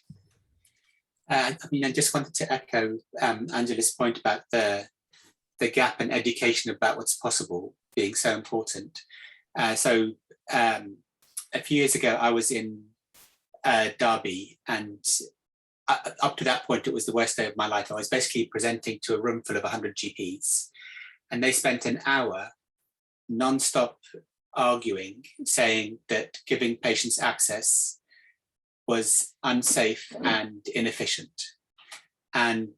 I mean, I just wanted to echo Angela's point about the gap in education about what's possible being so important. So a few years ago, I was in Derby, and up to that point, it was the worst day of my life. I was basically presenting to a room full of 100 GPs, and they spent an hour non-stop arguing, saying that giving patients access was unsafe and inefficient. And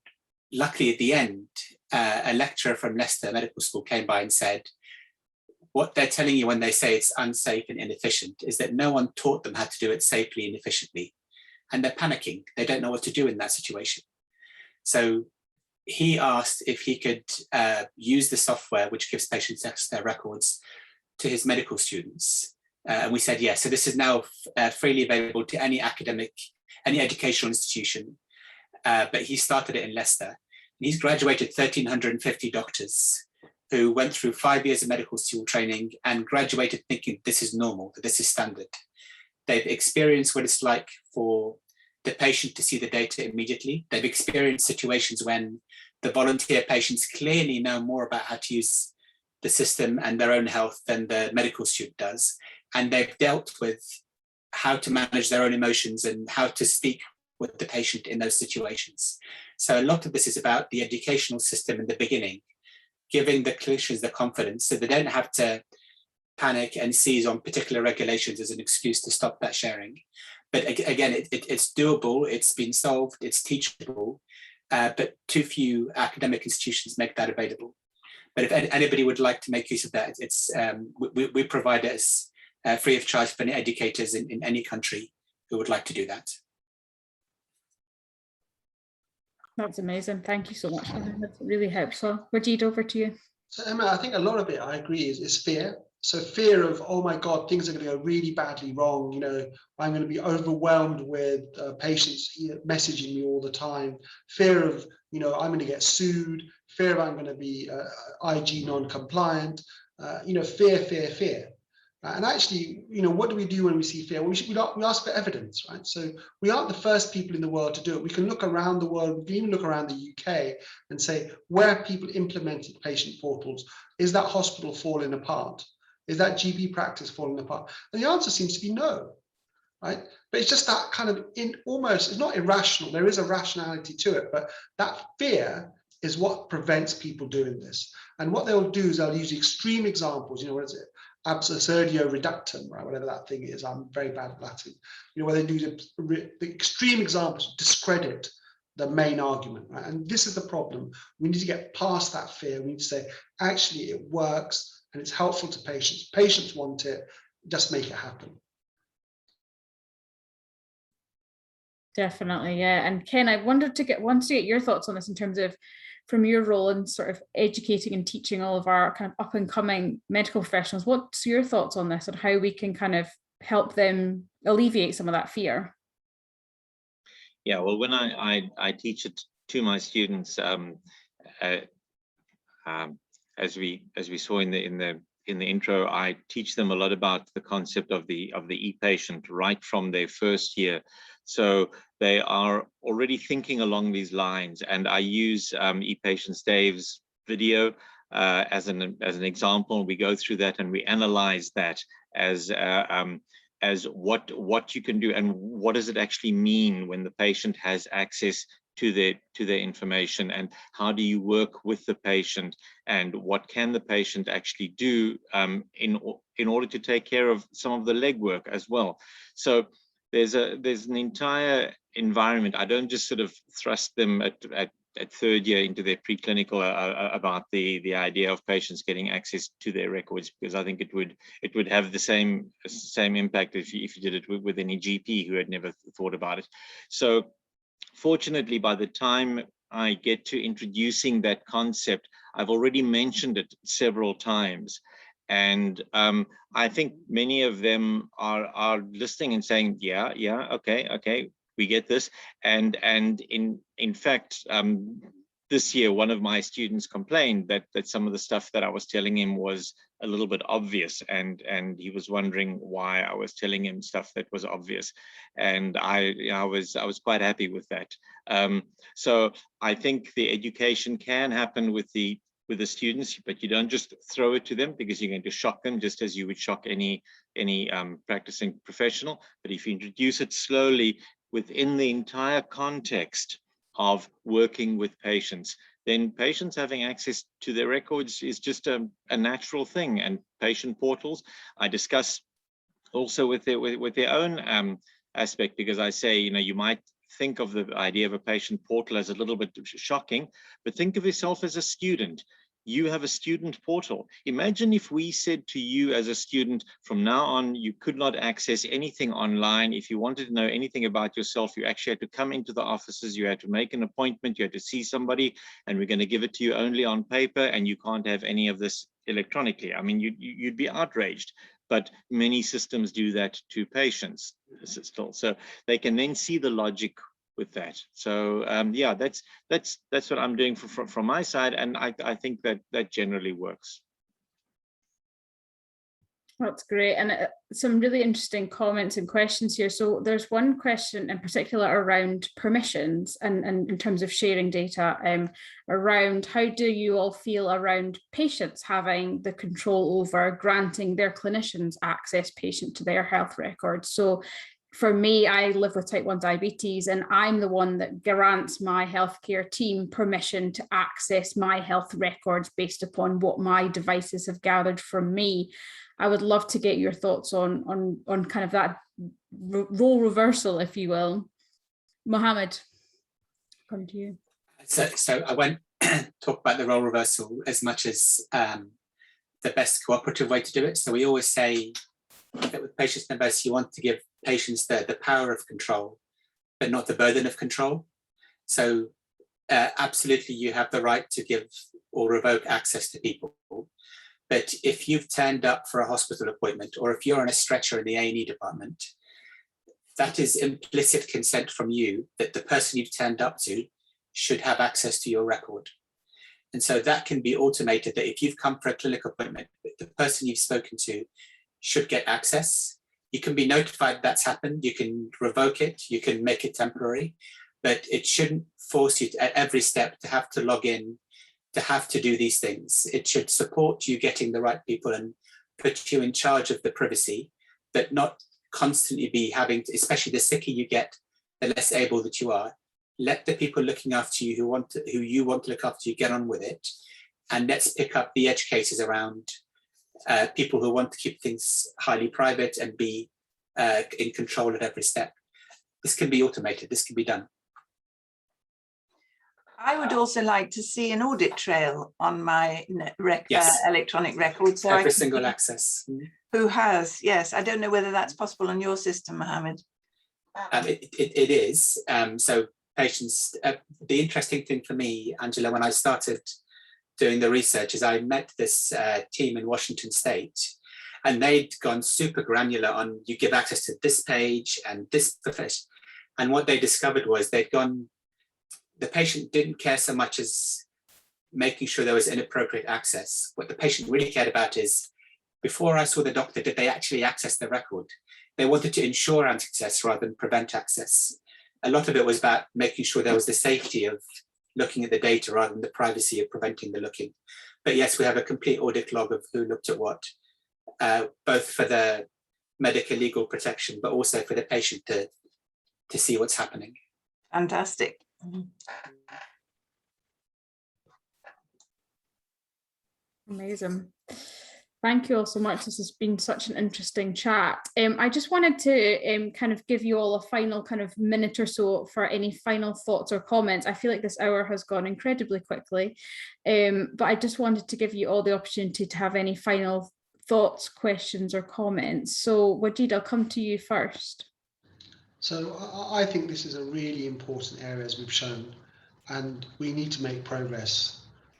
luckily at the end, a lecturer from Leicester Medical School came by and said, what they're telling you when they say it's unsafe and inefficient is that no one taught them how to do it safely and efficiently. And they're panicking. They don't know what to do in that situation. So he asked if he could use the software which gives patients access to their records to his medical students. And we said, yes. So this is now freely available to any educational institution. But he started it in Leicester. And he's graduated 1,350 doctors who went through 5 years of medical school training and graduated thinking this is normal, that this is standard. They've experienced what it's like for the patient to see the data immediately. They've experienced situations when the volunteer patients clearly know more about how to use the system and their own health than the medical student does. And they've dealt with how to manage their own emotions and how to speak with the patient in those situations. So a lot of this is about the educational system in the beginning, giving the clinicians the confidence so they don't have to panic and seize on particular regulations as an excuse to stop that sharing. But again, it's doable, it's been solved, it's teachable, but too few academic institutions make that available. But if anybody would like to make use of that, it's we provide it as free of charge for any educators in any country who would like to do that. That's amazing. Thank you so much. That's really helpful. Wajid, over to you. So Emma, I think a lot of it, I agree, is fear. So fear of, oh my God, things are going to go really badly wrong. You know, I'm going to be overwhelmed with patients messaging me all the time. Fear of, you know, I'm going to get sued. Fear of I'm going to be IG non-compliant. You know, fear. And actually, you know, what do we do when we see fear? Well, we ask for evidence, right? So we aren't the first people in the world to do it. We can look around the world, we can even look around the UK and say, where have people implemented patient portals? Is that hospital falling apart? Is that GP practice falling apart? And the answer seems to be no, right? But it's just that kind of almost, it's not irrational. There is a rationality to it, but that fear is what prevents people doing this. And what they'll do is they'll use extreme examples, you know, what is it? Absurdio reductum, right? Whatever that thing is, I'm very bad at Latin. You know, where they do the extreme examples discredit the main argument, right? And this is the problem. We need to get past that fear. We need to say, actually, it works and it's helpful to patients. Patients want it. Just make it happen. Definitely, yeah. And Ken, I wanted to get your thoughts on this in terms of from your role in sort of educating and teaching all of our kind of up and coming medical professionals. What's your thoughts on this and how we can kind of help them alleviate some of that fear? Yeah, well, when I teach it to my students, as we saw in the intro, I teach them a lot about the concept of the e-patient right from their first year. So they are already thinking along these lines, and I use e-patient Dave's video as an example. We go through that and we analyze that as what you can do and what does it actually mean when the patient has access to their information, and how do you work with the patient, and what can the patient actually do in order to take care of some of the legwork as well. So there's an entire environment. I don't just sort of thrust them at third year into their preclinical about the idea of patients getting access to their records, because I think it would have the same impact if you did it with any GP who had never thought about it. So fortunately, by the time I get to introducing that concept, I've already mentioned it several times. And I think many of them are listening and saying, yeah, okay, we get this. And in fact, this year, one of my students complained that some of the stuff that I was telling him was a little bit obvious, and he was wondering why I was telling him stuff that was obvious. And I was quite happy with that. So I think the education can happen with the students, but you don't just throw it to them, because you're going to shock them just as you would shock any practicing professional. But if you introduce it slowly within the entire context of working with patients, then patients having access to their records is just a natural thing. And patient portals, I discuss also with their own aspect, because I say, you might think of the idea of a patient portal as a little bit shocking, but think of yourself as a student. You have a student portal. Imagine if we said to you as a student, from now on, you could not access anything online. If you wanted to know anything about yourself, you actually had to come into the offices, you had to make an appointment, you had to see somebody, and we're going to give it to you only on paper, and you can't have any of this electronically. I mean, you'd be outraged. But many systems do that to patients still. So they can then see the logic with that. So yeah, that's what I'm doing from my side, and I think that generally works. That's great, and some really interesting comments and questions here. So there's one question in particular around permissions and in terms of sharing data, around how do you all feel around patients having the control over granting their clinicians access to their health records. So for me, I live with type 1 diabetes, and I'm the one that grants my healthcare team permission to access my health records based upon what my devices have gathered from me. I would love to get your thoughts on kind of that role reversal, if you will. Mohammad, come to you. So I won't talk about the role reversal as much as the best cooperative way to do it. So we always say that with patients and advice, you want to give patients the power of control, but not the burden of control. So absolutely, you have the right to give or revoke access to people. But if you've turned up for a hospital appointment, or if you're on a stretcher in the A&E department, that is implicit consent from you that the person you've turned up to should have access to your record. And so that can be automated, that if you've come for a clinical appointment, the person you've spoken to should get access. You can be notified that's happened, you can revoke it, you can make it temporary, but it shouldn't force you at every step to have to log in, to have to do these things. It should support you getting the right people and put you in charge of the privacy, but not constantly be having to, especially the sicker you get, the less able that you are. Let the people looking after you who you want to look after you get on with it. And let's pick up the edge cases around people who want to keep things highly private and be in control at every step. This can be automated, this can be done. I would also like to see an audit trail on my electronic record. So every single access. Who has, yes. I don't know whether that's possible on your system, Mohammed. It is. So patients, the interesting thing for me, Angela, when I started doing the research is I met this team in Washington State, and they'd gone super granular on you give access to this page and this profession. And what they discovered was the patient didn't care so much as making sure there was inappropriate access. What the patient really cared about is, before I saw the doctor, did they actually access the record? They wanted to ensure access rather than prevent access. A lot of it was about making sure there was the safety of looking at the data rather than the privacy of preventing the looking. But yes, we have a complete audit log of who looked at what, both for the medical legal protection, but also for the patient to see what's happening. Fantastic. Amazing. Thank you all so much. This has been such an interesting chat. I just wanted to kind of give you all a final kind of minute or so for any final thoughts or comments. I feel like this hour has gone incredibly quickly, but I just wanted to give you all the opportunity to have any final thoughts, questions or comments. So Wajid, I'll come to you first. So I think this is a really important area, as we've shown, and we need to make progress.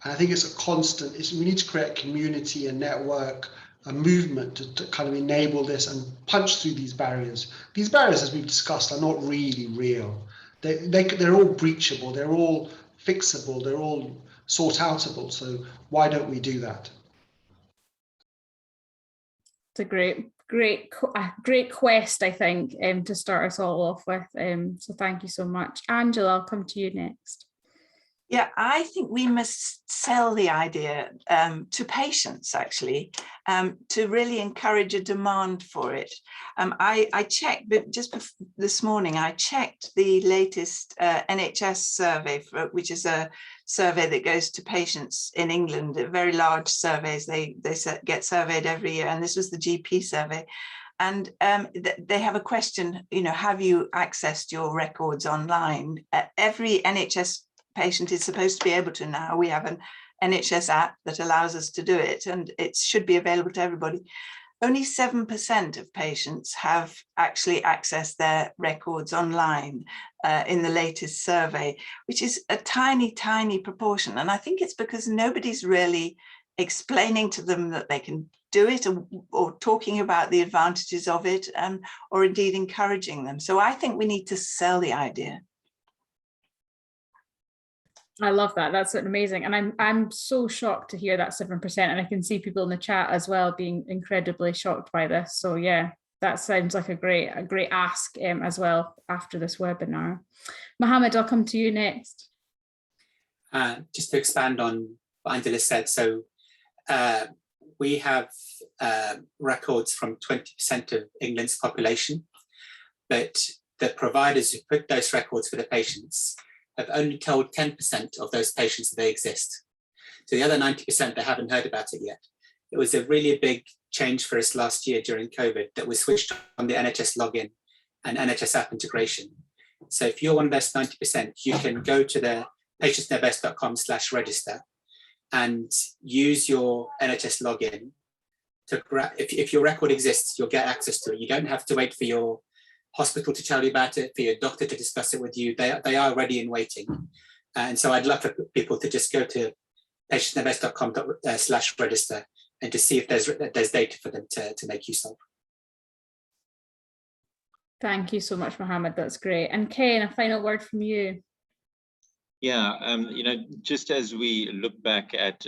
And I think it's a constant, we need to create a community, a network, a movement to kind of enable this and punch through these barriers. These barriers, as we've discussed, are not really real. They're all breachable, they're all fixable, they're all sort outable. So why don't we do that? It's a great quest, I think, to start us all off with. So thank you so much. Angela, I'll come to you next. Yeah, I think we must sell the idea to patients, actually, to really encourage a demand for it. I checked, but just this morning, I checked the latest NHS survey, which is a survey that goes to patients in England, very large surveys. They get surveyed every year, and this was the GP survey. And they have a question, have you accessed your records online? Every NHS patient is supposed to be able to now. We have an NHS app that allows us to do it, and it should be available to everybody. Only 7% of patients have actually accessed their records online in the latest survey, which is a tiny, tiny proportion. And I think it's because nobody's really explaining to them that they can do it, or talking about the advantages of it, or indeed encouraging them. So I think we need to sell the idea. I love that. That's amazing. And I'm so shocked to hear that 7%. And I can see people in the chat as well being incredibly shocked by this. So yeah, that sounds like a great ask as well after this webinar. Mohammad, I'll come to you next. Just to expand on what Angela said. So we have records from 20% of England's population, but the providers who put those records for the patients have only told 10% of those patients that they exist. So the other 90%, they haven't heard about it yet. It was a really big change for us last year during COVID that we switched on the NHS login and NHS app integration. So if you're one of those 90%, you can go to the patentstnowbest.com/register and use your NHS login to grab, if your record exists, you'll get access to it. You don't have to wait for your hospital to tell you about it, for your doctor to discuss it with you. They are ready and waiting. And so I'd love for people to just go to patentstnowbest.com/register and to see if there's data for them to make use of. Thank you so much, Mohammad. That's great. And Ken, a final word from you. Yeah, just as we look back at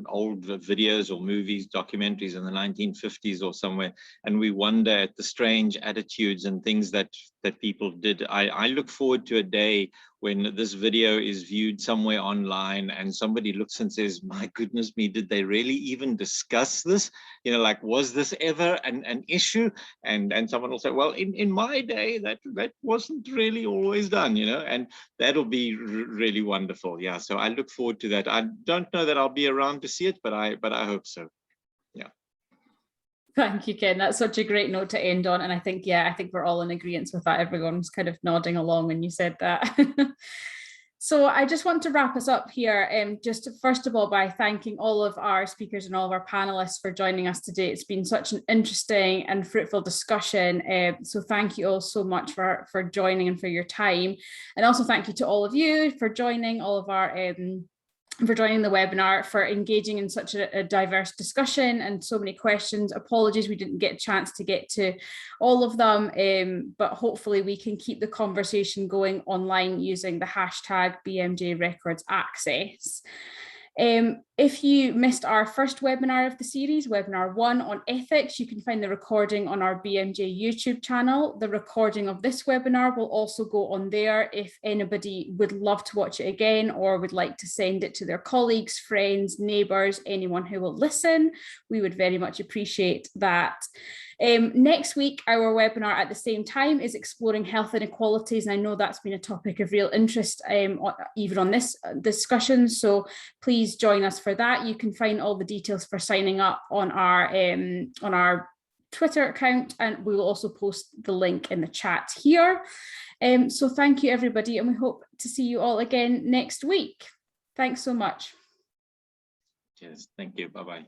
old videos or movies, documentaries in the 1950s or somewhere, and we wonder at the strange attitudes and things that people did, I look forward to a day when this video is viewed somewhere online and somebody looks and says, my goodness me, did they really even discuss this? Like, was this ever an issue? And someone will say, well, in my day, that wasn't really always done, and that'll be really wonderful. Yeah, so I look forward to that. I don't know that I'll be around to see it, but I hope so. Yeah. Thank you, Ken. That's such a great note to end on. And I think we're all in agreement with that. Everyone's kind of nodding along when you said that. So I just want to wrap us up here, just first of all by thanking all of our speakers and all of our panelists for joining us today. It's been such an interesting and fruitful discussion. So thank you all so much for joining and for your time. And also thank you to all of you for joining, all of our for joining the webinar, for engaging in such a diverse discussion and so many questions. Apologies we didn't get a chance to get to all of them, but hopefully we can keep the conversation going online using the hashtag BMJ Records Access. If If you missed our first webinar of the series, webinar 1 on ethics, you can find the recording on our BMJ YouTube channel. The recording of this webinar will also go on there if anybody would love to watch it again or would like to send it to their colleagues, friends, neighbours, anyone who will listen. We would very much appreciate that. Next week, our webinar at the same time is exploring health inequalities, and I know that's been a topic of real interest even on this discussion, so please join us for that. You can find all the details for signing up on our Twitter account, and we will also post the link in the chat here. So thank you, everybody, and we hope to see you all again next week. Thanks so much. Cheers. Thank you. Bye-bye.